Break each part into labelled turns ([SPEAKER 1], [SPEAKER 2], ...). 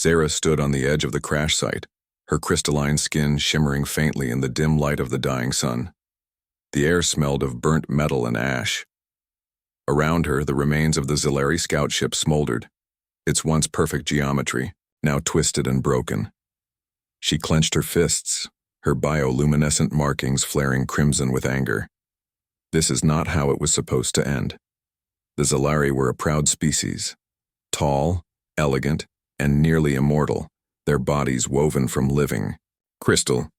[SPEAKER 1] Zara stood on the edge of the crash site, her crystalline skin shimmering faintly in the dim light of the dying sun. The air smelled of burnt metal and ash. Around her, the remains of the Zalari scout ship smoldered, its once perfect geometry, now twisted and broken. She clenched her fists, her bioluminescent markings flaring crimson with anger. This is not how it was supposed to end. The Zalari were a proud species, tall, elegant, and nearly immortal, their bodies woven from living crystal.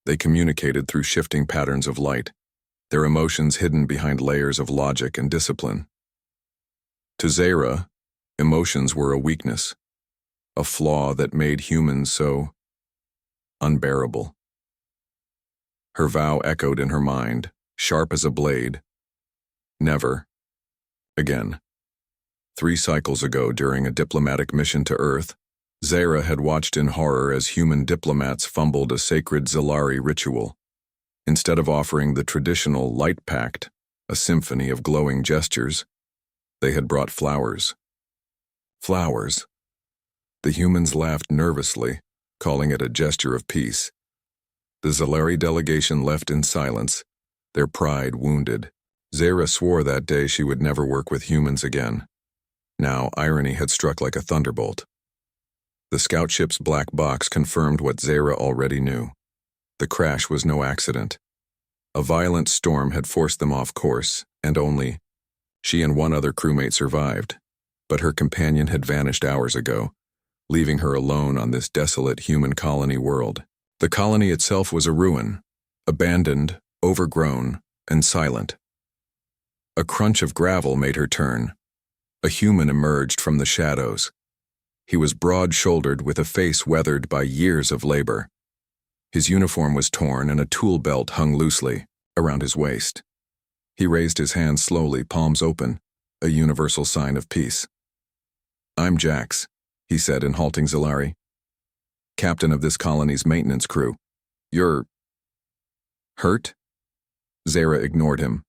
[SPEAKER 1] They communicated through shifting patterns of light, their emotions hidden behind layers of logic and discipline. To Zara, emotions were a weakness, a flaw that made humans so unbearable. Her vow echoed in her mind, sharp as a blade. Never again. 3 cycles ago, during a diplomatic mission to Earth, Zara had watched in horror as human diplomats fumbled a sacred Zalari ritual. Instead of offering the traditional light pact, a symphony of glowing gestures, they had brought flowers. Flowers. The humans laughed nervously, calling it a gesture of peace. The Zalari delegation left in silence, their pride wounded. Zara swore that day she would never work with humans again. Now, irony had struck like a thunderbolt. The scout ship's black box confirmed what Zara already knew. The crash was no accident. A violent storm had forced them off course, and only she and one other crewmate survived. But her companion had vanished hours ago, leaving her alone on this desolate human colony world. The colony itself was a ruin, abandoned, overgrown, and silent. A crunch of gravel made her turn. A human emerged from the shadows. He was broad-shouldered with a face weathered by years of labor. His uniform was torn and a tool belt hung loosely around his waist. He raised his hands slowly, palms open, a universal sign of peace. "I'm Jax," he said in halting Zalari, "captain of this colony's maintenance crew. You're hurt?" Zara ignored him.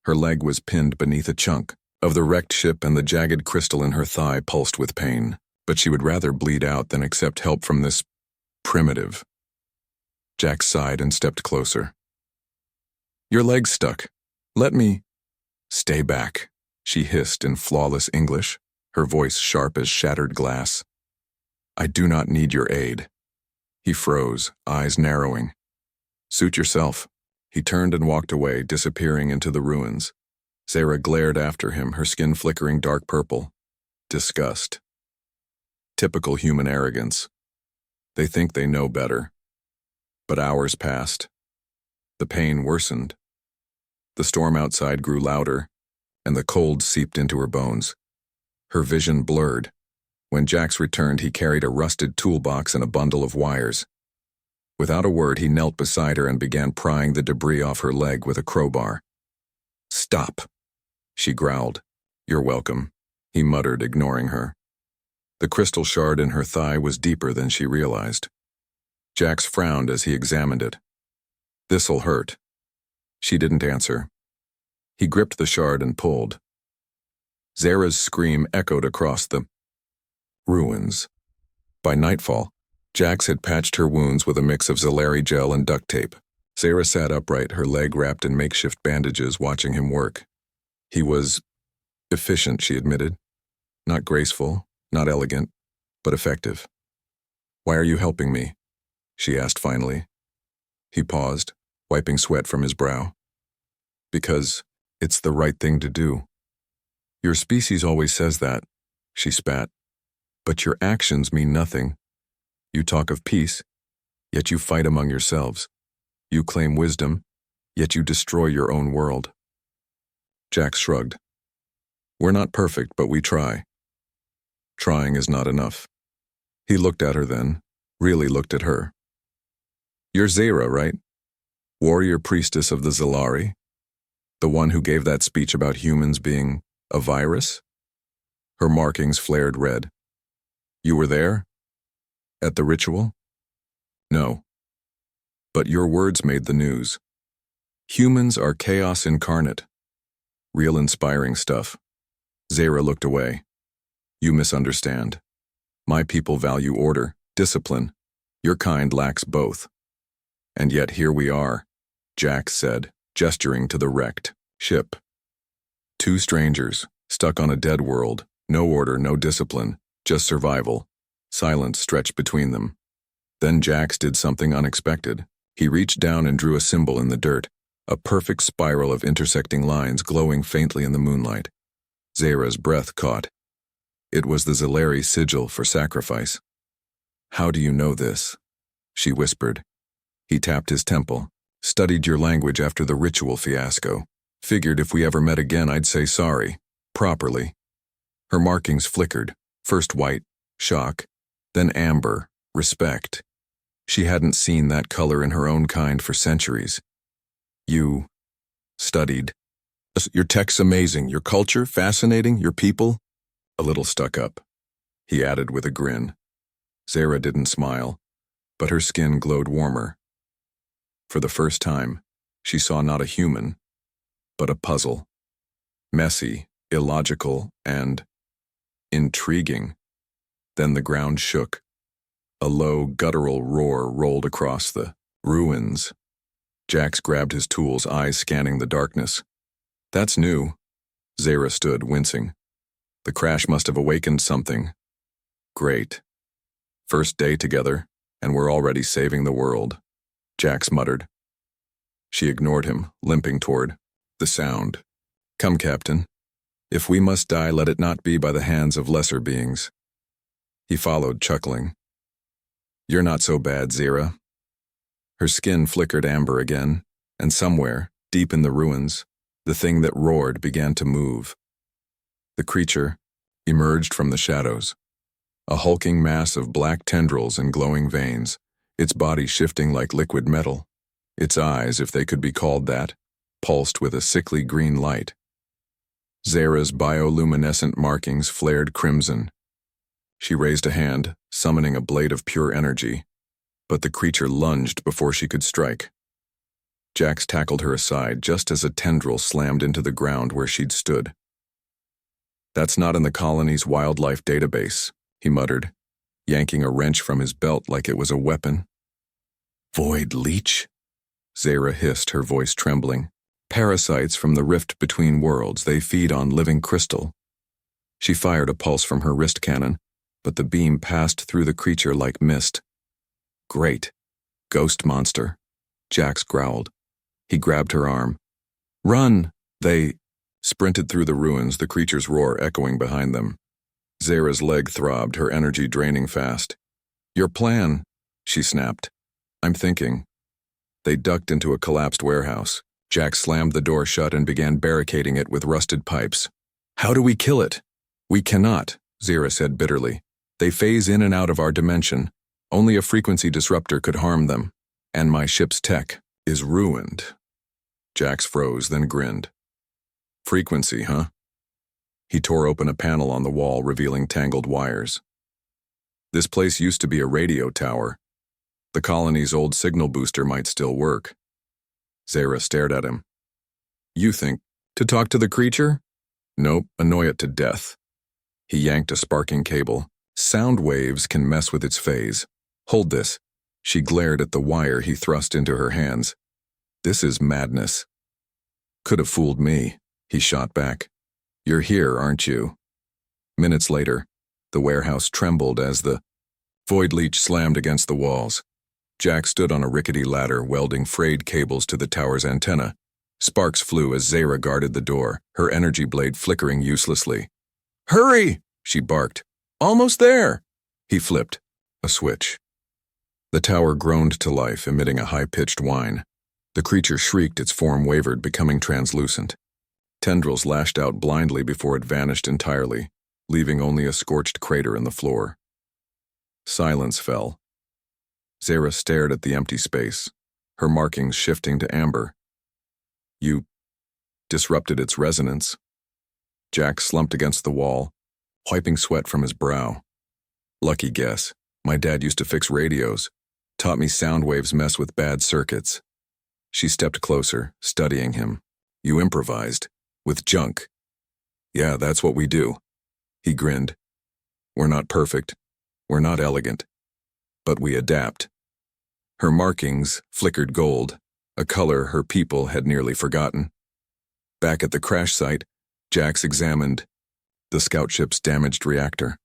[SPEAKER 1] Her leg was pinned beneath a chunk of the wrecked ship, and the jagged crystal in her thigh pulsed with pain. But she would rather bleed out than accept help from this primitive. Jax sighed and stepped closer. "Your leg's stuck. Let me—" "Stay back," she hissed in flawless English, her voice sharp as shattered glass. "I do not need your aid." He froze, eyes narrowing. "Suit yourself." He turned and walked away, disappearing into the ruins. Zara glared after him, her skin flickering dark purple. Disgust. Typical human arrogance. They think they know better. But hours passed. The pain worsened. The storm outside grew louder, and the cold seeped into her bones. Her vision blurred. When Jax returned, he carried a rusted toolbox and a bundle of wires. Without a word, he knelt beside her and began prying the debris off her leg with a crowbar. "Stop," she growled. "You're welcome," he muttered, ignoring her. The crystal shard in her thigh was deeper than she realized. Jax frowned as he examined it. "This'll hurt." She didn't answer. He gripped the shard and pulled. Zara's scream echoed across the ruins. By nightfall, Jax had patched her wounds with a mix of Zalari gel and duct tape. Zara sat upright, her leg wrapped in makeshift bandages, watching him work. He was efficient, she admitted. Not graceful, not elegant, but effective. "Why are you helping me?" she asked finally. He paused, wiping sweat from his brow. "Because it's the right thing to do." "Your species always says that," she spat. "But your actions mean nothing. You talk of peace, yet you fight among yourselves. You claim wisdom, yet you destroy your own world." Jax shrugged. "We're not perfect, but we try. Trying is not enough." He looked at her then, really looked at her. "You're Zara, right? Warrior priestess of the Zalari? The one who gave that speech about humans being a virus?" Her markings flared red. "You were there? At the ritual?" "No. But your words made the news. Humans are chaos incarnate. Real inspiring stuff." Zara looked away. "You misunderstand. My people value order, discipline. Your kind lacks both. And yet here we are, Jax said, gesturing to the wrecked ship. Two strangers, stuck on a dead world, no order, no discipline, just survival. Silence stretched between them. Then Jax did something unexpected. He reached down and drew a symbol in the dirt, a perfect spiral of intersecting lines glowing faintly in the moonlight. Zara's breath caught. It was the Zalari sigil for sacrifice. How do you know this? She whispered. He tapped his temple. Studied your language after the ritual fiasco. Figured if we ever met again I'd say sorry. Properly. Her markings flickered. First white, shock. Then amber, respect. She hadn't seen that color in her own kind for centuries. You studied. Your tech's amazing, your culture fascinating, your people. A little stuck up, he added with a grin. Zara didn't smile, but her skin glowed warmer. For the first time, she saw not a human, but a puzzle. Messy, illogical, and intriguing. Then the ground shook. A low, guttural roar rolled across the ruins. Jax grabbed his tools, eyes scanning the darkness. That's new. Zara stood, wincing. The crash must have awakened something. Great. First day together, and we're already saving the world, Jax muttered. She ignored him, limping toward the sound. Come, Captain. If we must die, let it not be by the hands of lesser beings. He followed, chuckling. You're not so bad, Zara. Her skin flickered amber again, and somewhere, deep in the ruins, the thing that roared began to move. The creature emerged from the shadows, a hulking mass of black tendrils and glowing veins, its body shifting like liquid metal. Its eyes, if they could be called that, pulsed with a sickly green light. Zara's bioluminescent markings flared crimson. She raised a hand, summoning a blade of pure energy, but the creature lunged before she could strike. Jax tackled her aside just as a tendril slammed into the ground where she'd stood. That's not in the colony's wildlife database, he muttered, yanking a wrench from his belt like it was a weapon. Void leech? Zara hissed, her voice trembling. Parasites from the rift between worlds, they feed on living crystal. She fired a pulse from her wrist cannon, but the beam passed through the creature like mist. Great. Ghost monster. Jax growled. He grabbed her arm. Run! They sprinted through the ruins, the creature's roar echoing behind them. Zara's leg throbbed, her energy draining fast. Your plan, she snapped. I'm thinking. They ducked into a collapsed warehouse. Jax slammed the door shut and began barricading it with rusted pipes. How do we kill it? We cannot, Zara said bitterly. They phase in and out of our dimension. Only a frequency disruptor could harm them. And my ship's tech is ruined. Jax froze, then grinned. Frequency, huh? He tore open a panel on the wall, revealing tangled wires. This place used to be a radio tower. The colony's old signal booster might still work. Zara stared at him. You think, to talk to the creature? Nope, annoy it to death. He yanked a sparking cable. Sound waves can mess with its phase. Hold this. She glared at the wire he thrust into her hands. This is madness. Could have fooled me, he shot back. You're here, aren't you? Minutes later, the warehouse trembled as the void leech slammed against the walls. Jack stood on a rickety ladder, welding frayed cables to the tower's antenna. Sparks flew as Zara guarded the door, her energy blade flickering uselessly. Hurry! She barked. Almost there! He flipped. A switch. The tower groaned to life, emitting a high-pitched whine. The creature shrieked, its form wavered, becoming translucent. Tendrils lashed out blindly before it vanished entirely, leaving only a scorched crater in the floor. Silence fell. Zara stared at the empty space, her markings shifting to amber. You disrupted its resonance. Jack slumped against the wall, wiping sweat from his brow. Lucky guess. My dad used to fix radios. Taught me sound waves mess with bad circuits. She stepped closer, studying him. You improvised. With junk. Yeah, that's what we do. He grinned. We're not perfect. We're not elegant, but we adapt. Her markings flickered gold, a color her people had nearly forgotten. Back at the crash site, Jax examined the scout ship's damaged reactor.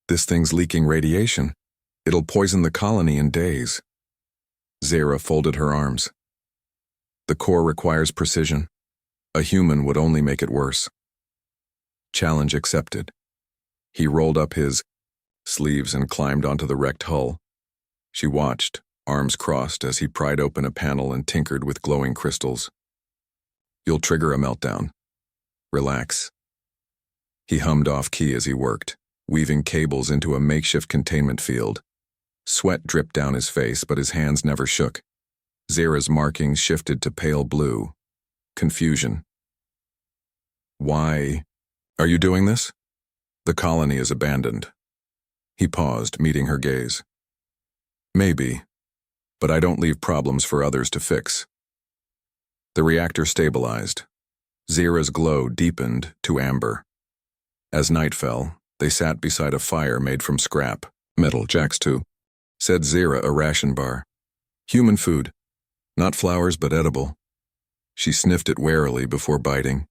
[SPEAKER 1] This thing's leaking radiation. It'll poison the colony in days. Zara folded her arms. The core requires precision. A human would only make it worse. Challenge accepted. He rolled up his sleeves and climbed onto the wrecked hull. She watched, arms crossed, as he pried open a panel and tinkered with glowing crystals. You'll trigger a meltdown. Relax. He hummed off-key as he worked, weaving cables into a makeshift containment field. Sweat dripped down his face, but his hands never shook. Zara's markings shifted to pale blue. Confusion. Why are you doing this? The colony is abandoned. He paused, meeting her gaze. Maybe, but I don't leave problems for others to fix. The reactor stabilized. Zara's glow deepened to amber. As night fell, they sat beside a fire made from scrap metal. Jax too, said Zara, a ration bar. Human food. Not flowers, but edible. She sniffed it warily before biting.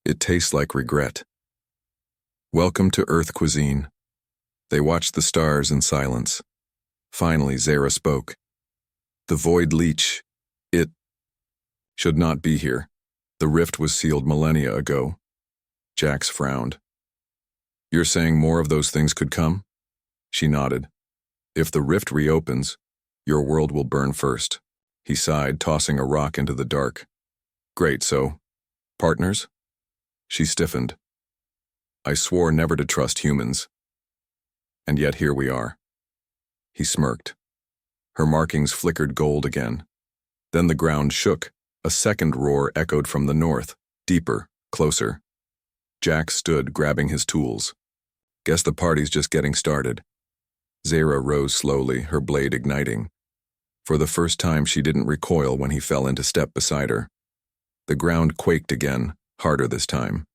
[SPEAKER 1] It tastes like regret. Welcome to Earth cuisine. They watched the stars in silence. Finally, Zara spoke. The void leech, it should not be here. The rift was sealed millennia ago. Jax frowned. You're saying more of those things could come? She nodded. If the rift reopens, your world will burn first. He sighed, tossing a rock into the dark. Great, so, partners? She stiffened. I swore never to trust humans. And yet here we are. He smirked. Her markings flickered gold again. Then the ground shook. A second roar echoed from the north, deeper, closer. Jax stood, grabbing his tools. Guess the party's just getting started. Zara rose slowly, her blade igniting. For the first time, she didn't recoil when he fell into step beside her. The ground quaked again, harder this time.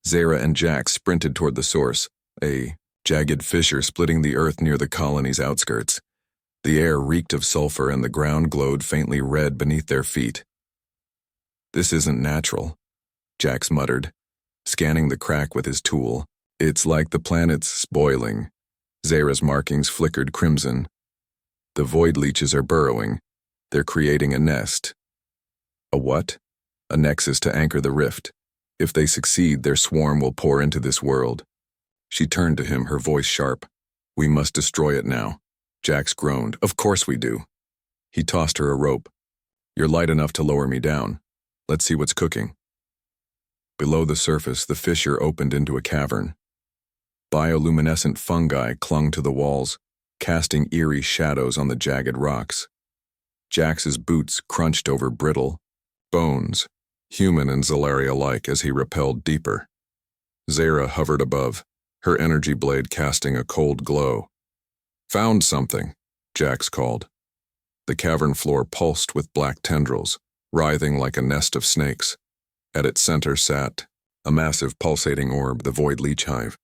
[SPEAKER 1] Zara and Jax sprinted toward the source, a jagged fissure splitting the earth near the colony's outskirts. The air reeked of sulfur and the ground glowed faintly red beneath their feet. This isn't natural, Jax muttered, scanning the crack with his tool. It's like the planet's spoiling. Zara's markings flickered crimson. The void leeches are burrowing. They're creating a nest. A what? A nexus to anchor the rift. If they succeed, their swarm will pour into this world. She turned to him, her voice sharp. We must destroy it now. Jax groaned. Of course we do. He tossed her a rope. You're light enough to lower me down. Let's see what's cooking. Below the surface, the fissure opened into a cavern. Bioluminescent fungi clung to the walls, casting eerie shadows on the jagged rocks. Jax's boots crunched over brittle bones, human and Zalaria alike, as he rappelled deeper. Zara hovered above, her energy blade casting a cold glow. Found something, Jax called. The cavern floor pulsed with black tendrils, writhing like a nest of snakes. At its center sat a massive pulsating orb, the void leech hive.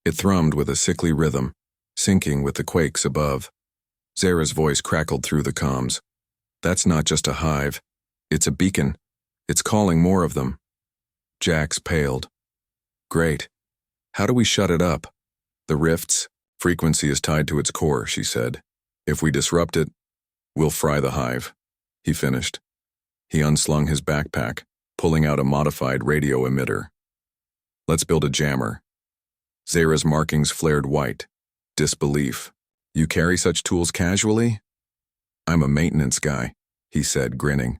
[SPEAKER 1] It thrummed with a sickly rhythm, syncing with the quakes above. Zara's voice crackled through the comms. That's not just a hive. It's a beacon. It's calling more of them. Jax paled. Great. How do we shut it up? The rift's frequency is tied to its core, she said. If we disrupt it, we'll fry the hive. He finished. He unslung his backpack, pulling out a modified radio emitter. Let's build a jammer. Zara's markings flared white. Disbelief. You carry such tools casually? I'm a maintenance guy, he said, grinning.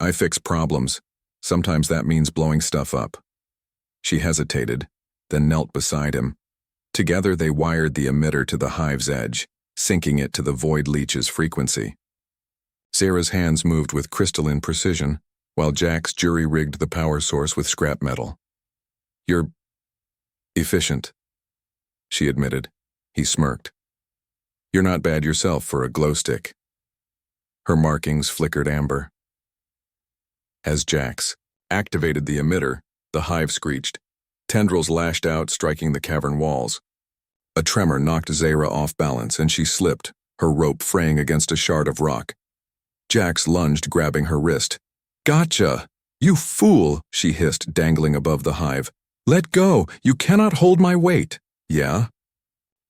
[SPEAKER 1] I fix problems. Sometimes that means blowing stuff up. She hesitated, then knelt beside him. Together they wired the emitter to the hive's edge, syncing it to the void leech's frequency. Zara's hands moved with crystalline precision, while Jax jury-rigged the power source with scrap metal. You're efficient, she admitted. He smirked. You're not bad yourself for a glow stick. Her markings flickered amber. As Jax activated the emitter, the hive screeched. Tendrils lashed out, striking the cavern walls. A tremor knocked Zara off balance and she slipped, her rope fraying against a shard of rock. Jax lunged, grabbing her wrist. "Gotcha! You fool!" she hissed, dangling above the hive. "Let go! You cannot hold my weight!" "Yeah?"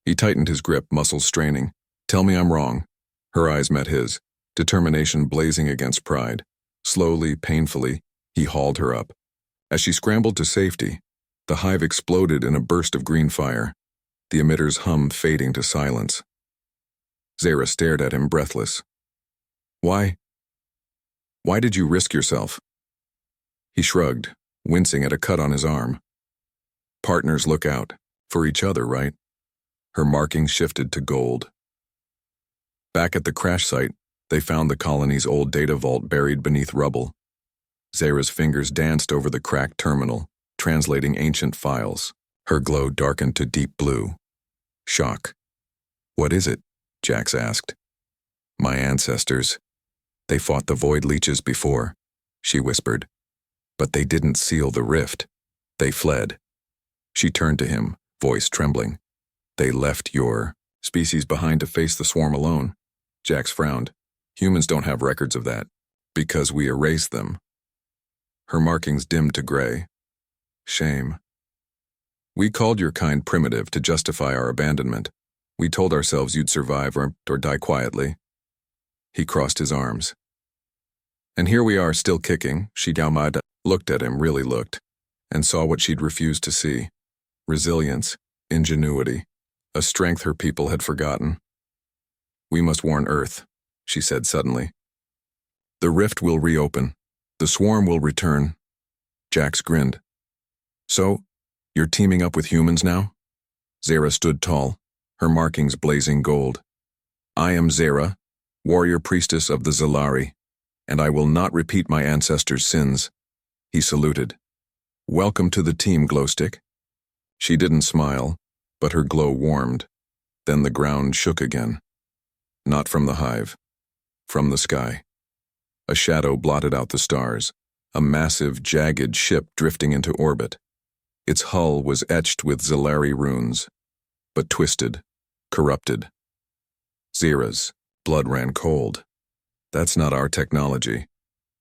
[SPEAKER 1] He tightened his grip, muscles straining. "Tell me I'm wrong." Her eyes met his, determination blazing against pride. Slowly, painfully, he hauled her up. As she scrambled to safety, the hive exploded in a burst of green fire, the emitter's hum fading to silence. Zara stared at him, breathless. Why did you risk yourself?" He shrugged, wincing at a cut on his arm. "Partners look out. For each other, right?" Her markings shifted to gold. Back at the crash site, they found the colony's old data vault buried beneath rubble. Zara's fingers danced over the cracked terminal, translating ancient files. Her glow darkened to deep blue. Shock. "What is it?" Jax asked. "My ancestors. They fought the void leeches before," she whispered. "But they didn't seal the rift. They fled." She turned to him, voice trembling. "They left your species behind to face the swarm alone." Jax frowned. "Humans don't have records of that, because we erased them." Her markings dimmed to gray. "Shame. We called your kind primitive to justify our abandonment. We told ourselves you'd survive or die quietly." He crossed his arms. "And here we are, still kicking." She looked at him, really looked, and saw what she'd refused to see. Resilience, ingenuity, a strength her people had forgotten. "We must warn Earth," she said suddenly. "The rift will reopen. The swarm will return." Jax grinned. "So, you're teaming up with humans now?" Zara stood tall, her markings blazing gold. "I am Zara, warrior priestess of the Zalari, and I will not repeat my ancestors' sins." He saluted. "Welcome to the team, Glowstick." She didn't smile, but her glow warmed. Then the ground shook again. Not from the hive. From the sky. A shadow blotted out the stars, a massive, jagged ship drifting into orbit. Its hull was etched with Zalari runes, but twisted, corrupted. Zara's blood ran cold. "That's not our technology."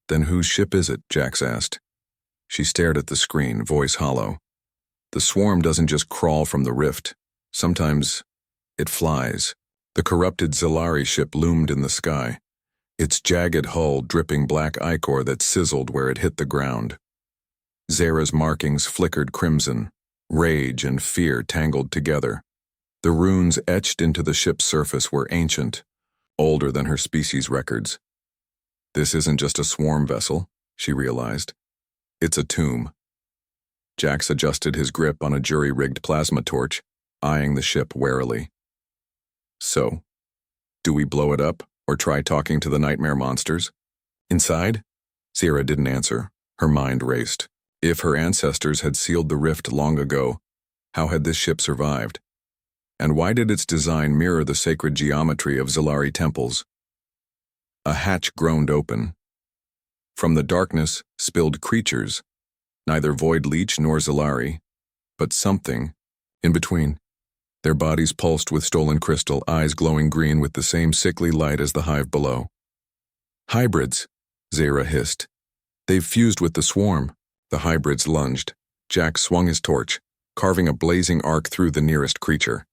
[SPEAKER 1] "Then whose ship is it?" Jax asked. She stared at the screen, voice hollow. "The swarm doesn't just crawl from the rift. Sometimes it flies." The corrupted Zalari ship loomed in the sky, its jagged hull dripping black ichor that sizzled where it hit the ground. Zara's markings flickered crimson, rage and fear tangled together. The runes etched into the ship's surface were ancient, older than her species records. This isn't just a swarm vessel, she realized. It's a tomb. Jax adjusted his grip on a jury-rigged plasma torch, eyeing the ship warily. "So, do we blow it up, or try talking to the nightmare monsters?" "Inside?" Zara didn't answer. Her mind raced. If her ancestors had sealed the rift long ago, how had this ship survived? And why did its design mirror the sacred geometry of Zalari temples? A hatch groaned open. From the darkness spilled creatures, neither void leech nor Zalari, but something in between. Their bodies pulsed with stolen crystal, eyes glowing green with the same sickly light as the hive below. "Hybrids," Zara hissed. "They've fused with the swarm." The hybrids lunged. Jack swung his torch, carving a blazing arc through the nearest creature.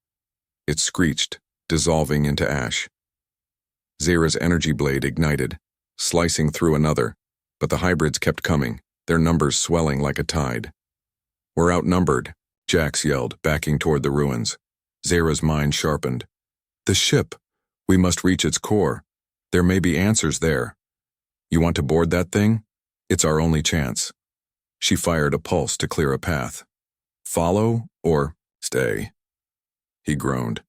[SPEAKER 1] It screeched, dissolving into ash. Zara's energy blade ignited, slicing through another, but the hybrids kept coming, their numbers swelling like a tide. "We're outnumbered," Jax yelled, backing toward the ruins. Zara's mind sharpened. "The ship. We must reach its core. There may be answers there. You want to board that thing? It's our only chance." She fired a pulse to clear a path. "Follow or stay?" He groaned.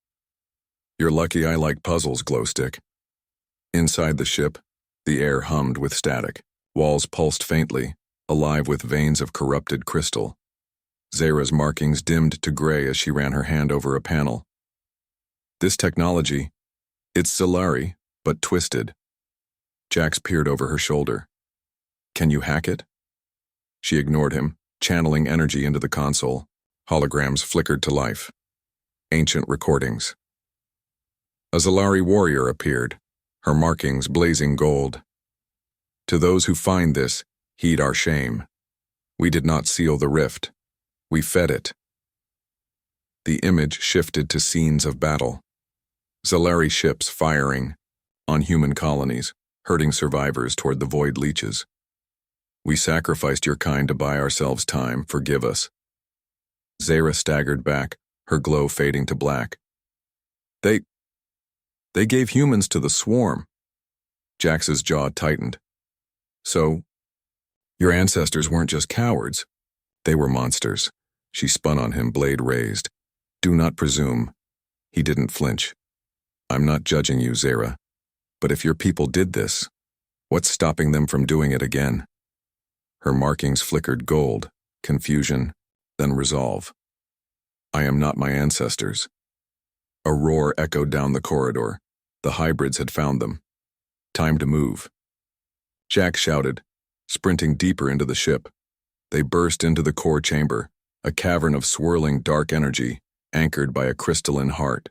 [SPEAKER 1] "You're lucky I like puzzles, Glowstick." Inside the ship, the air hummed with static. Walls pulsed faintly, alive with veins of corrupted crystal. Zara's markings dimmed to gray as she ran her hand over a panel. "This technology, it's Zalari, but twisted." Jax peered over her shoulder. "Can you hack it?" She ignored him, channeling energy into the console. Holograms flickered to life. Ancient recordings. A Zalari warrior appeared, her markings blazing gold. To those who find this, heed our shame. We did not seal the rift. We fed it. The image shifted to scenes of battle. Zalari ships firing on human colonies, herding survivors toward the void leeches. We sacrificed your kind to buy ourselves time. Forgive us. Zara staggered back, her glow fading to black. They gave humans to the swarm. Jax's jaw tightened. So, your ancestors weren't just cowards. They were monsters. She spun on him, blade raised. Do not presume. He didn't flinch. I'm not judging you, Zara. But if your people did this, what's stopping them from doing it again? Her markings flickered gold, confusion, then resolve. I am not my ancestors. A roar echoed down the corridor. The hybrids had found them. Time to move. Jack shouted, sprinting deeper into the ship. They burst into the core chamber, a cavern of swirling dark energy, anchored by a crystalline heart.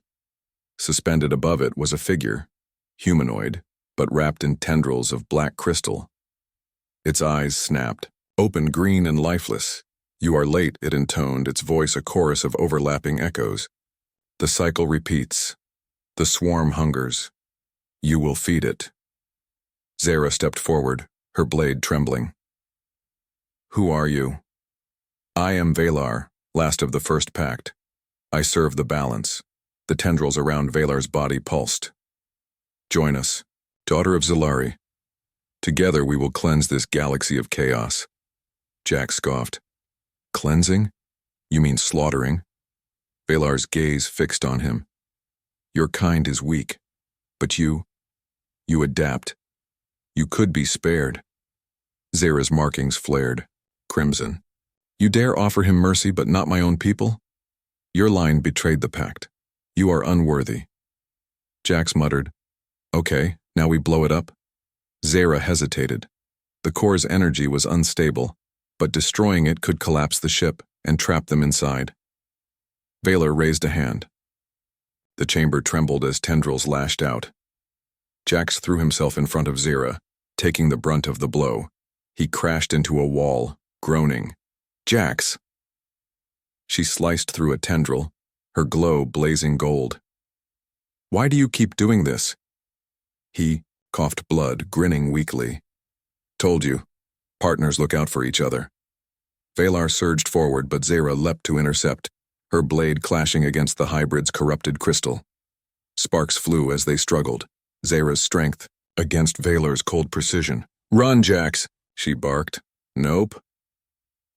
[SPEAKER 1] Suspended above it was a figure, humanoid, but wrapped in tendrils of black crystal. Its eyes snapped, open, green, and lifeless. You are late, it intoned, its voice a chorus of overlapping echoes. The cycle repeats. The swarm hungers. You will feed it. Zara stepped forward, her blade trembling. Who are you? I am Valar, last of the first pact. I serve the balance. The tendrils around Valar's body pulsed. Join us, daughter of Zalari. Together we will cleanse this galaxy of chaos. Jack scoffed. Cleansing? You mean slaughtering? Valar's gaze fixed on him. Your kind is weak, but you adapt. You could be spared. Zara's markings flared, crimson. You dare offer him mercy but not my own people? Your line betrayed the pact. You are unworthy. Jax muttered, Okay, now we blow it up? Zara hesitated. The core's energy was unstable, but destroying it could collapse the ship and trap them inside. Valar raised a hand. The chamber trembled as tendrils lashed out. Jax threw himself in front of Zara, taking the brunt of the blow. He crashed into a wall, groaning. Jax! She sliced through a tendril, her glow blazing gold. Why do you keep doing this? He coughed blood, grinning weakly. Told you. Partners look out for each other. Valar surged forward, but Zara leapt to intercept, her blade clashing against the hybrid's corrupted crystal. Sparks flew as they struggled, Zara's strength against Valar's cold precision. Run, Jax, she barked. Nope.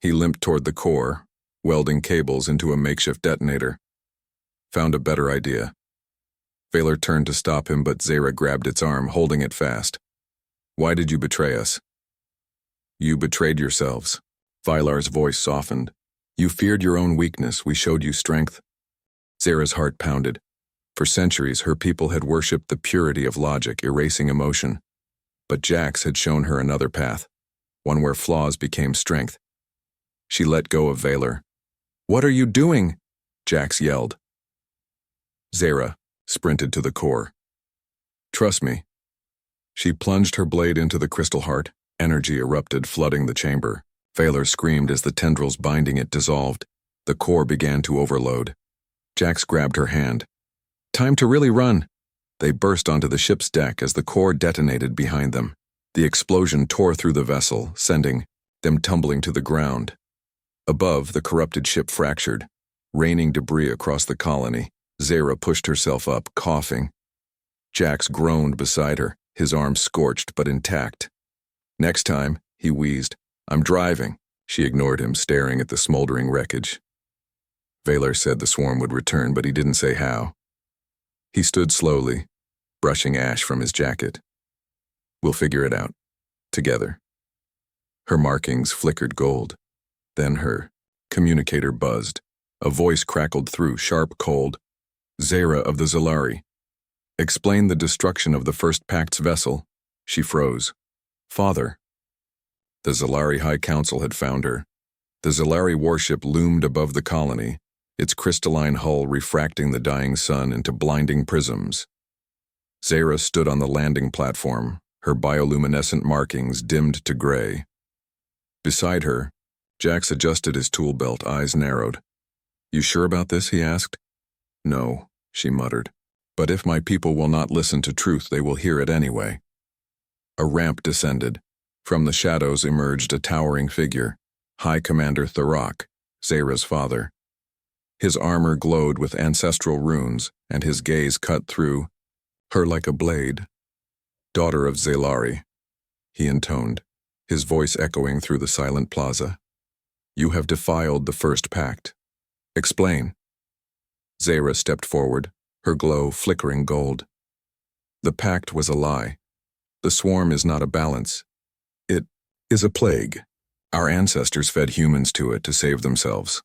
[SPEAKER 1] He limped toward the core, welding cables into a makeshift detonator. Found a better idea. Valar turned to stop him, but Zara grabbed its arm, holding it fast. Why did you betray us? You betrayed yourselves. Valar's voice softened. You feared your own weakness, we showed you strength. Zara's heart pounded. For centuries, her people had worshipped the purity of logic, erasing emotion. But Jax had shown her another path, one where flaws became strength. She let go of Valar. What are you doing? Jax yelled. Zara sprinted to the core. Trust me. She plunged her blade into the crystal heart. Energy erupted, flooding the chamber. Valar screamed as the tendrils binding it dissolved. The core began to overload. Jax grabbed her hand. Time to really run. They burst onto the ship's deck as the core detonated behind them. The explosion tore through the vessel, sending them tumbling to the ground. Above, the corrupted ship fractured, raining debris across the colony. Zara pushed herself up, coughing. Jax groaned beside her, his arm scorched but intact. Next time, he wheezed, I'm driving. She ignored him, staring at the smoldering wreckage. Valar said the swarm would return, but he didn't say how. He stood slowly, brushing ash from his jacket. We'll figure it out. Together. Her markings flickered gold. Then her communicator buzzed. A voice crackled through, sharp, cold. Zara of the Zalari. Explain the destruction of the first Pact's vessel. She froze. Father. The Zalari High Council had found her. The Zalari warship loomed above the colony, its crystalline hull refracting the dying sun into blinding prisms. Zara stood on the landing platform, her bioluminescent markings dimmed to gray. Beside her, Jax adjusted his tool belt, eyes narrowed. "You sure about this?" he asked. "No," she muttered. "But if my people will not listen to truth, they will hear it anyway." A ramp descended. From the shadows emerged a towering figure, High Commander Thurok, Zara's father. His armor glowed with ancestral runes, and his gaze cut through her like a blade. "Daughter of Zelari," he intoned, his voice echoing through the silent plaza. "You have defiled the first pact. Explain." Zara stepped forward, her glow flickering gold. "The pact was a lie. The swarm is not a balance. It is a plague. Our ancestors fed humans to it to save themselves."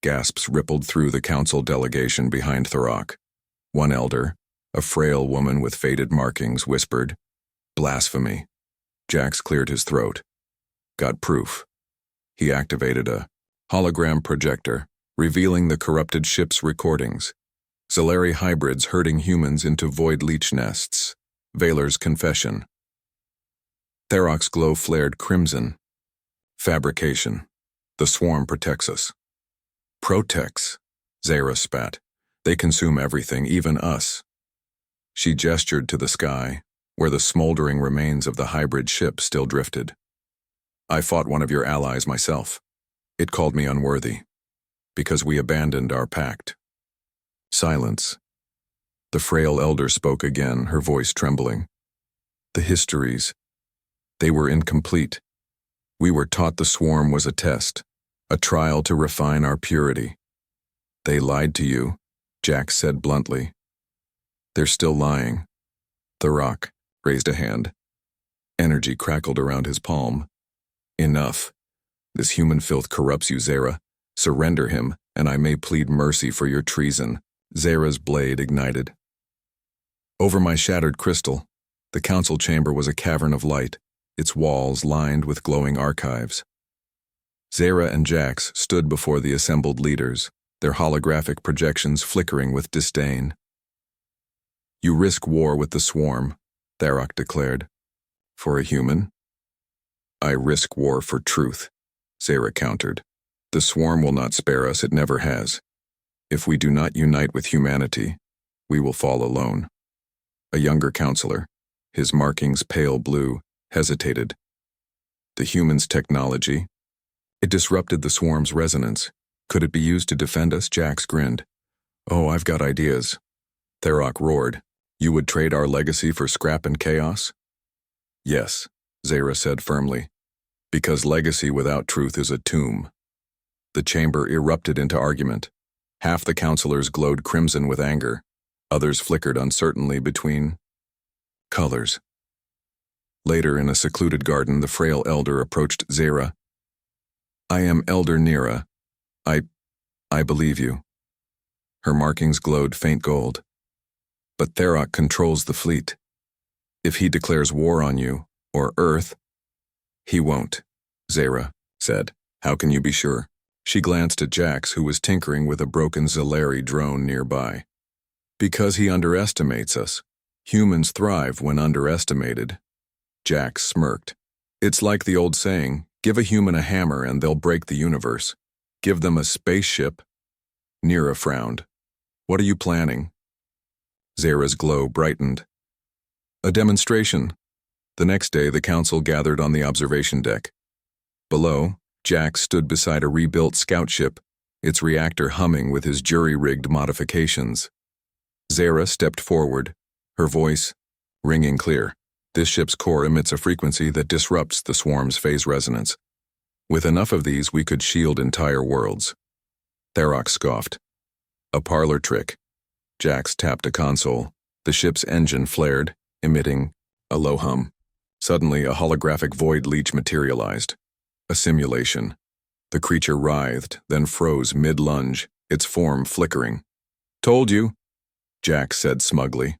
[SPEAKER 1] Gasps rippled through the council delegation behind Thurok. One elder, a frail woman with faded markings, whispered, "Blasphemy." Jax cleared his throat. "Got proof." He activated a hologram projector, revealing the corrupted ship's recordings. Zelari hybrids herding humans into void leech nests. Vaylor's confession. Thurok's glow flared crimson. "Fabrication. The swarm protects us." "Protects," Zara spat. "They consume everything, even us." She gestured to the sky, where the smoldering remains of the hybrid ship still drifted. "I fought one of your allies myself. It called me unworthy, because we abandoned our pact." Silence. The frail elder spoke again, her voice trembling. "The histories, they were incomplete. We were taught the swarm was a test, a trial to refine our purity. They lied to you," Jax said bluntly. "They're still lying." Thurok raised a hand. Energy crackled around his palm. "Enough. This human filth corrupts you, Zara. Surrender him, and I may plead mercy for your treason." Zara's blade ignited. Over my shattered crystal, the council chamber was a cavern of light, its walls lined with glowing archives. Zara and Jax stood before the assembled leaders, their holographic projections flickering with disdain. "You risk war with the swarm," Thurok declared. "For a human?" "I risk war for truth," Zara countered. "The swarm will not spare us, it never has. If we do not unite with humanity, we will fall alone." A younger counselor, his markings pale blue, hesitated. "The human's technology? It disrupted the swarm's resonance. Could it be used to defend us?" Jax grinned. "Oh, I've got ideas." Thurok roared. "You would trade our legacy for scrap and chaos?" "Yes," Zara said firmly, "because legacy without truth is a tomb." The chamber erupted into argument. Half the counselors glowed crimson with anger. Others flickered uncertainly between colors. Later, in a secluded garden, the frail elder approached Zara. "I am Elder Nira. I believe you." Her markings glowed faint gold. "But Thurok controls the fleet. If he declares war on you, or Earth—" "He won't," Zara said. "How can you be sure?" She glanced at Jax, who was tinkering with a broken Zelari drone nearby. "Because he underestimates us. Humans thrive when underestimated." Jax smirked. "It's like the old saying, give a human a hammer and they'll break the universe. Give them a spaceship." Nira frowned. "What are you planning?" Zara's glow brightened. "A demonstration." The next day, the council gathered on the observation deck. Below, Jax stood beside a rebuilt scout ship, its reactor humming with his jury-rigged modifications. Zara stepped forward, her voice ringing clear. "This ship's core emits a frequency that disrupts the swarm's phase resonance. With enough of these, we could shield entire worlds." Thurok scoffed. "A parlor trick." Jax tapped a console. The ship's engine flared, emitting a low hum. Suddenly, a holographic void leech materialized. A simulation. The creature writhed, then froze mid-lunge, its form flickering. "Told you," Jax said smugly.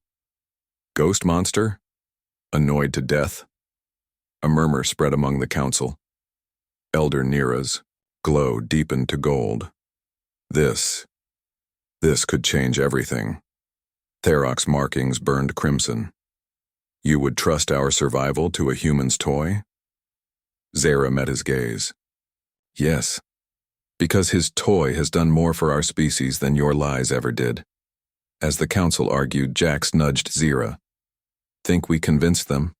[SPEAKER 1] "Ghost monster? Annoyed to death?" A murmur spread among the council. Elder Nira's glow deepened to gold. "This This could change everything. Tharok's markings burned crimson. You would trust our survival to a human's toy? Zara met his gaze. Yes, because his toy has done more for our species than your lies ever did. As the council argued, Jax nudged Zira. Think we convinced them?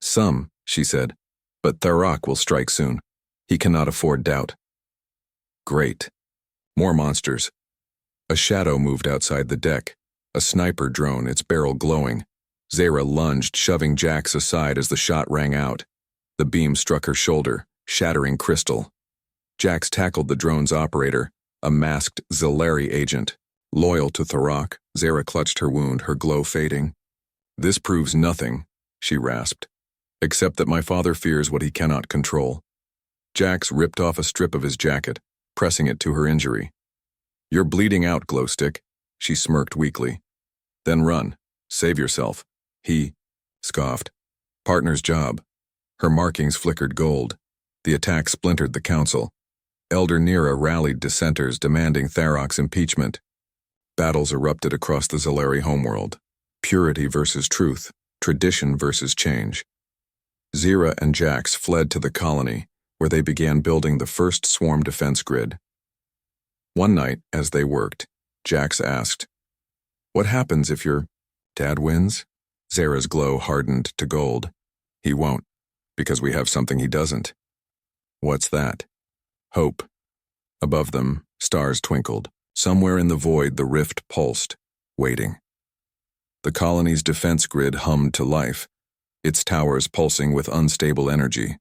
[SPEAKER 1] Some, she said, but Tharok will strike soon. He cannot afford doubt. Great. More monsters. A shadow moved outside the deck, a sniper drone, its barrel glowing. Zara lunged, shoving Jax aside as the shot rang out. The beam struck her shoulder, shattering crystal. Jax tackled the drone's operator, a masked Zalari agent. Loyal to Tharok, Zara clutched her wound, her glow fading. This proves nothing, she rasped, except that my father fears what he cannot control. Jax ripped off a strip of his jacket, pressing it to her injury. You're bleeding out, Glowstick, she smirked weakly. Then run. Save yourself. He scoffed. Partner's job. Her markings flickered gold. The attack splintered the council. Elder Nira rallied dissenters demanding Tharok's impeachment. Battles erupted across the Zalari homeworld. Purity versus truth, tradition versus change. Zira and Jax fled to the colony, where they began building the first swarm defense grid. One night, as they worked, Jax asked, "What happens if your dad wins?" Zara's glow hardened to gold. He won't, because we have something he doesn't. What's that? Hope. Above them, stars twinkled. Somewhere in the void, the rift pulsed, waiting. The colony's defense grid hummed to life, its towers pulsing with unstable energy.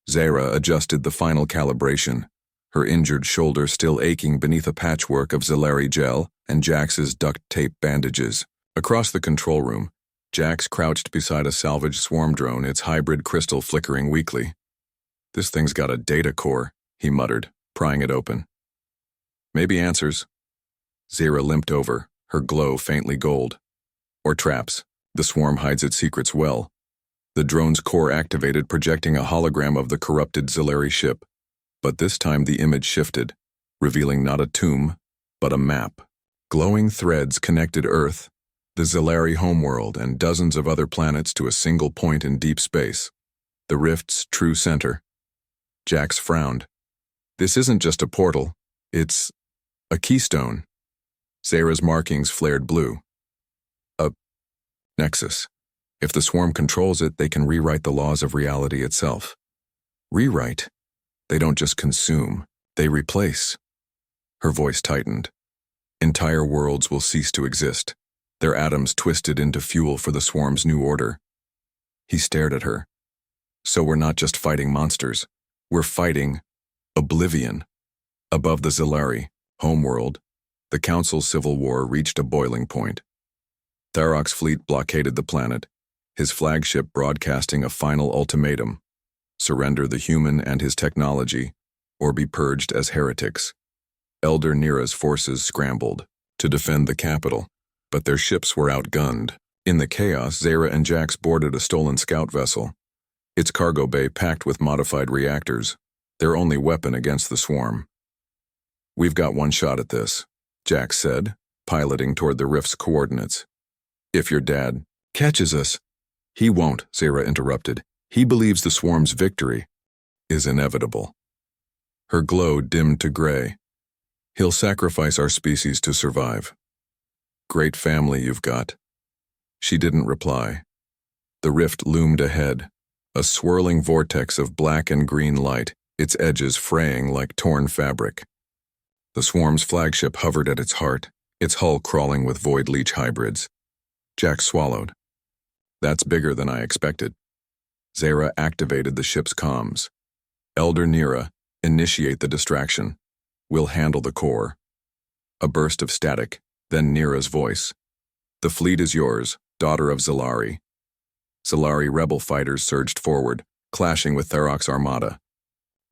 [SPEAKER 1] Zara adjusted the final calibration, her injured shoulder still aching beneath a patchwork of Zalari gel and Jax's duct tape bandages. Across the control room, Jax crouched beside a salvaged swarm drone, its hybrid crystal flickering weakly. This thing's got a data core, he muttered, prying it open. Maybe answers. Zara limped over, her glow faintly gold. Or traps. The swarm hides its secrets well. The drone's core activated, projecting a hologram of the corrupted Zalari ship. But this time the image shifted, revealing not a tomb, but a map. Glowing threads connected Earth, the Zalari homeworld, and dozens of other planets to a single point in deep space. The rift's true center. Jax frowned. This isn't just a portal, it's a keystone. Zara's markings flared blue. A nexus. If the swarm controls it, they can rewrite the laws of reality itself. Rewrite? They don't just consume, they replace. Her voice tightened. Entire worlds will cease to exist, their atoms twisted into fuel for the swarm's new order. He stared at her. So we're not just fighting monsters, we're fighting oblivion. Above the Zalari homeworld, the Council's civil war reached a boiling point. Tharok's fleet blockaded the planet, his flagship broadcasting a final ultimatum: surrender the human and his technology, or be purged as heretics. Elder Nira's forces scrambled to defend the capital, but their ships were outgunned. In the chaos, Zara and Jax boarded a stolen scout vessel, its cargo bay packed with modified reactors, their only weapon against the swarm. We've got one shot at this, Jax said, piloting toward the rift's coordinates. If your dad catches us. He won't, Zara interrupted. He believes the swarm's victory is inevitable. Her glow dimmed to gray. He'll sacrifice our species to survive. Great family you've got. She didn't reply. The rift loomed ahead, a swirling vortex of black and green light, its edges fraying like torn fabric. The swarm's flagship hovered at its heart, its hull crawling with void leech hybrids. Jack swallowed. That's bigger than I expected. Zara activated the ship's comms. Elder Nira, initiate the distraction. We'll handle the core. A burst of static, then Nira's voice. The fleet is yours, daughter of Zalari. Zalari rebel fighters surged forward, clashing with Tharok's armada.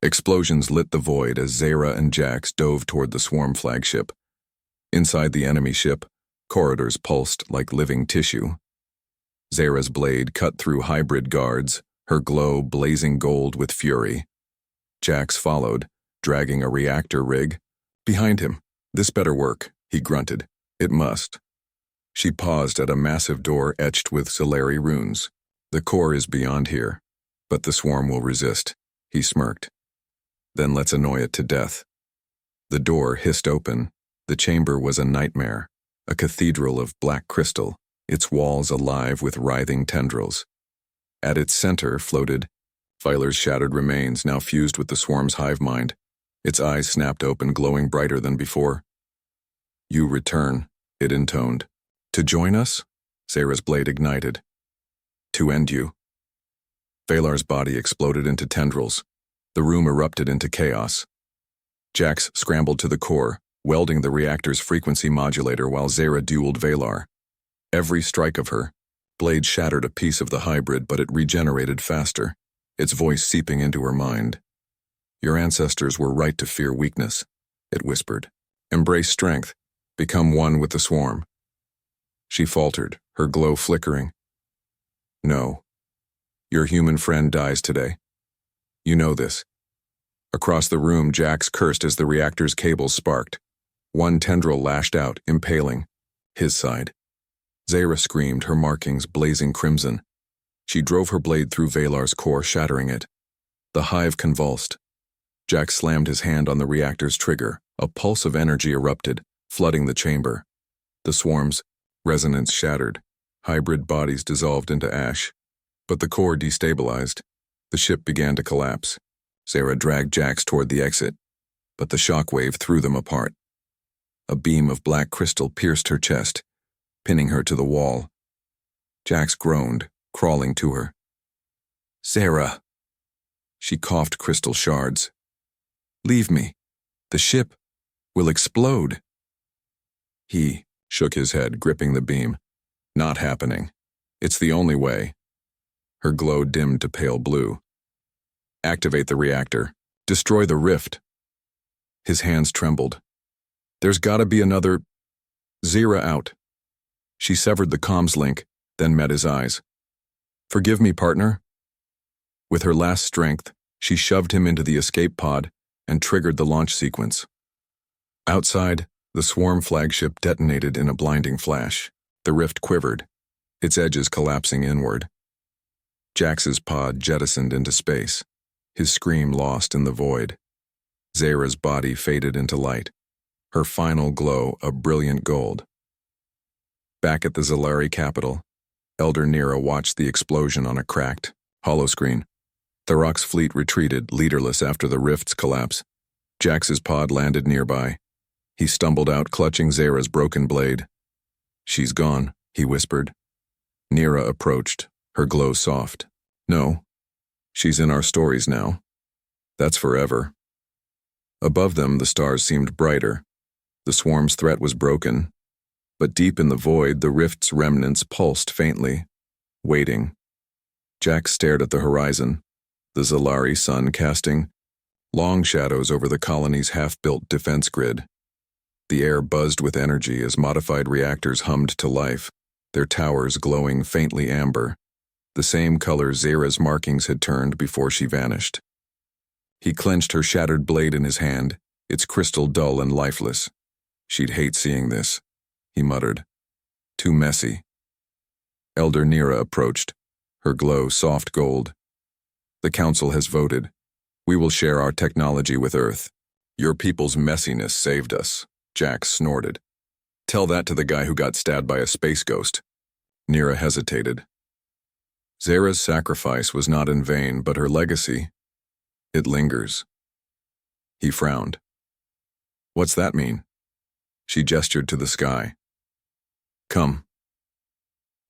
[SPEAKER 1] Explosions lit the void as Zara and Jax dove toward the swarm flagship. Inside the enemy ship, corridors pulsed like living tissue. Zara's blade cut through hybrid guards, her glow blazing gold with fury. Jax followed, dragging a reactor rig. Behind him, This better work, he grunted. It must. She paused at a massive door etched with Solari runes. The core is beyond here, but the swarm will resist, he smirked. Then let's annoy it to death. The door hissed open. The chamber was a nightmare, a cathedral of black crystal, its walls alive with writhing tendrils. At its center floated Filer's shattered remains, now fused with the swarm's hive mind. Its eyes snapped open, glowing brighter than before. You return, it intoned. To join us? Sarah's blade ignited. To end you. Valar's body exploded into tendrils. The room erupted into chaos. Jax scrambled to the core, welding the reactor's frequency modulator while Zara dueled Valar. Every strike of her blade shattered a piece of the hybrid, but it regenerated faster, its voice seeping into her mind. Your ancestors were right to fear weakness, it whispered. Embrace strength. Become one with the swarm. She faltered, her glow flickering. No. Your human friend dies today. You know this. Across the room, Jax cursed as the reactor's cables sparked. One tendril lashed out, impaling his side. Zara screamed, her markings blazing crimson. She drove her blade through Valar's core, shattering it. The hive convulsed. Jax slammed his hand on the reactor's trigger. A pulse of energy erupted, flooding the chamber. The swarm's resonance shattered. Hybrid bodies dissolved into ash. But the core destabilized. The ship began to collapse. Zara dragged Jax toward the exit, but the shockwave threw them apart. A beam of black crystal pierced her chest, pinning her to the wall. Jax groaned, crawling to her. Zara! She coughed crystal shards. Leave me. The ship will explode. He shook his head, gripping the beam. Not happening. It's the only way. Her glow dimmed to pale blue. Activate the reactor. Destroy the rift. His hands trembled. There's gotta be another... Zara out. She severed the comms link, then met his eyes. Forgive me, partner. With her last strength, she shoved him into the escape pod and triggered the launch sequence. Outside, the swarm flagship detonated in a blinding flash. The rift quivered, its edges collapsing inward. Jax's pod jettisoned into space, his scream lost in the void. Zara's body faded into light, her final glow a brilliant gold. Back at the Zalari capital, Elder Nira watched the explosion on a cracked holoscreen. Thorok's fleet retreated, leaderless after the rift's collapse. Jax's pod landed nearby. He stumbled out, clutching Zara's broken blade. She's gone, he whispered. Nira approached, her glow soft. No, she's in our stories now. That's forever. Above them, the stars seemed brighter. The swarm's threat was broken. But deep in the void, the rift's remnants pulsed faintly, waiting. Jax stared at the horizon, the Zalari sun casting long shadows over the colony's half-built defense grid. The air buzzed with energy as modified reactors hummed to life, their towers glowing faintly amber, the same color Zara's markings had turned before she vanished. He clenched her shattered blade in his hand, its crystal dull and lifeless. She'd hate seeing this, he muttered. Too messy. Elder Nira approached, her glow soft gold. The council has voted. We will share our technology with Earth. Your people's messiness saved us, Jax snorted. Tell that to the guy who got stabbed by a space ghost. Nira hesitated. Zara's sacrifice was not in vain, but her legacy, it lingers. He frowned. What's that mean? She gestured to the sky. Come.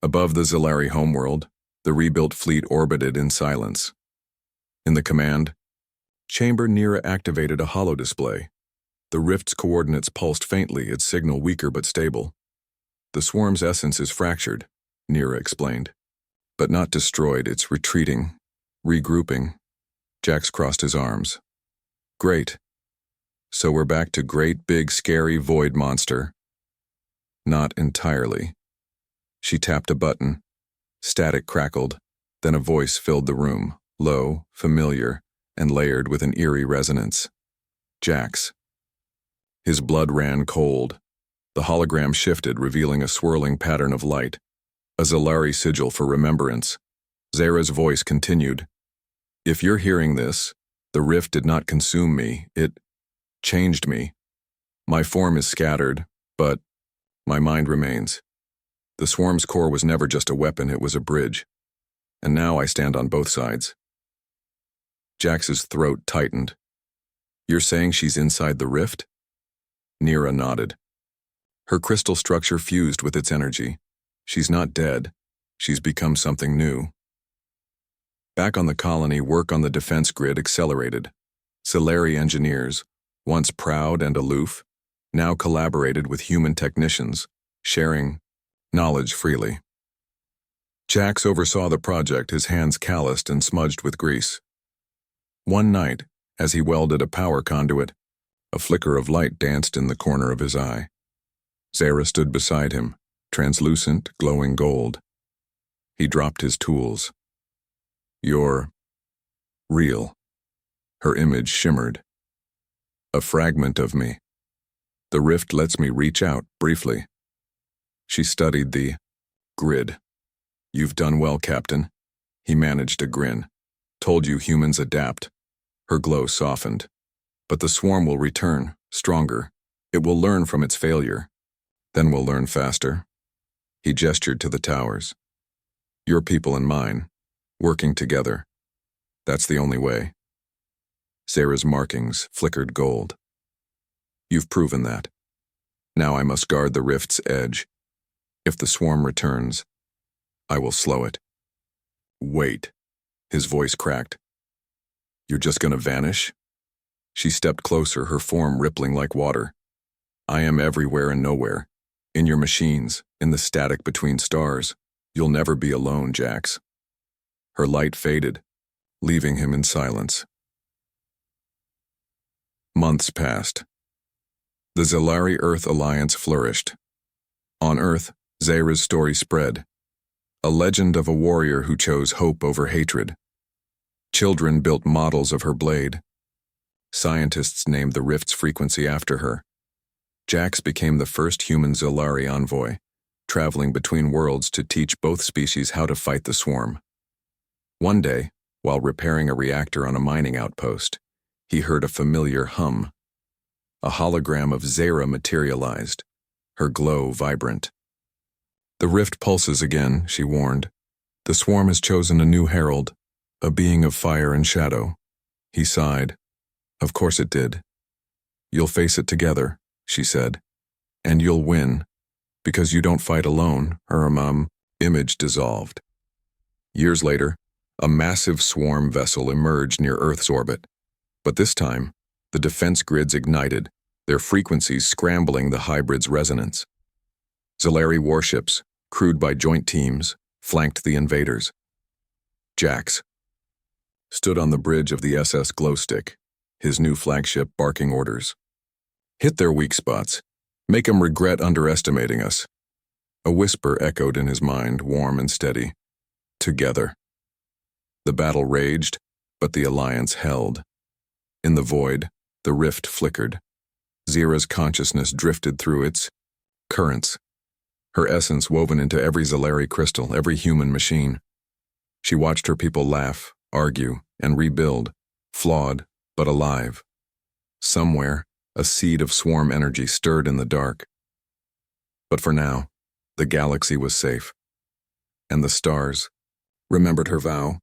[SPEAKER 1] Above the Zalari homeworld, the rebuilt fleet orbited in silence. In the command chamber, Nira activated a holodisplay. The rift's coordinates pulsed faintly, its signal weaker but stable. The swarm's essence is fractured, Nira explained. But not destroyed, it's retreating, regrouping. Jax crossed his arms. Great. So we're back to great big scary void monster. Not entirely. She tapped a button. Static crackled. Then a voice filled the room, low, familiar, and layered with an eerie resonance. Jax. His blood ran cold. The hologram shifted, revealing a swirling pattern of light. A Zalari sigil for remembrance. Zara's voice continued. If you're hearing this, the rift did not consume me, it changed me. My form is scattered, but my mind remains. The swarm's core was never just a weapon, it was a bridge. And now I stand on both sides. Jax's throat tightened. You're saying she's inside the rift? Nira nodded. Her crystal structure fused with its energy. She's not dead. She's become something new. Back on the colony, work on the defense grid accelerated. Solari engineers, once proud and aloof, now collaborated with human technicians, sharing knowledge freely. Jax oversaw the project, his hands calloused and smudged with grease. One night, as he welded a power conduit, a flicker of light danced in the corner of his eye. Zara stood beside him, translucent, glowing gold. He dropped his tools. You're real. Her image shimmered. A fragment of me. The rift lets me reach out, briefly. She studied the grid. You've done well, Captain. He managed a grin. Told you humans adapt. Her glow softened. But the swarm will return, stronger. It will learn from its failure. Then we'll learn faster. He gestured to the towers. Your people and mine, working together. That's the only way. Zara's markings flickered gold. You've proven that. Now I must guard the rift's edge. If the swarm returns, I will slow it. Wait. His voice cracked. You're just gonna vanish? She stepped closer, her form rippling like water. I am everywhere and nowhere. In your machines, in the static between stars. You'll never be alone, Jax. Her light faded, leaving him in silence. Months passed. The Zalari Earth Alliance flourished. On Earth, Zara's story spread. A legend of a warrior who chose hope over hatred. Children built models of her blade. Scientists named the rift's frequency after her. Jax became the first human Zalari envoy, traveling between worlds to teach both species how to fight the swarm. One day, while repairing a reactor on a mining outpost, he heard a familiar hum. A hologram of Zara materialized, her glow vibrant. The rift pulses again, she warned. The swarm has chosen a new herald, a being of fire and shadow. He sighed. Of course it did. You'll face it together, she said. And you'll win, because you don't fight alone, her image dissolved. Years later, a massive swarm vessel emerged near Earth's orbit. But this time, the defense grids ignited, their frequencies scrambling the hybrid's resonance. Zalari warships, crewed by joint teams, flanked the invaders. Jax stood on the bridge of the SS Glowstick, his new flagship barking orders. Hit their weak spots. Make 'em regret underestimating us. A whisper echoed in his mind, warm and steady. Together. The battle raged, but the alliance held. In the void, the rift flickered. Zara's consciousness drifted through its currents, her essence woven into every Zalari crystal, every human machine. She watched her people laugh, argue, and rebuild, flawed but alive. Somewhere, a seed of swarm energy stirred in the dark. But for now, the galaxy was safe. And the stars remembered her vow.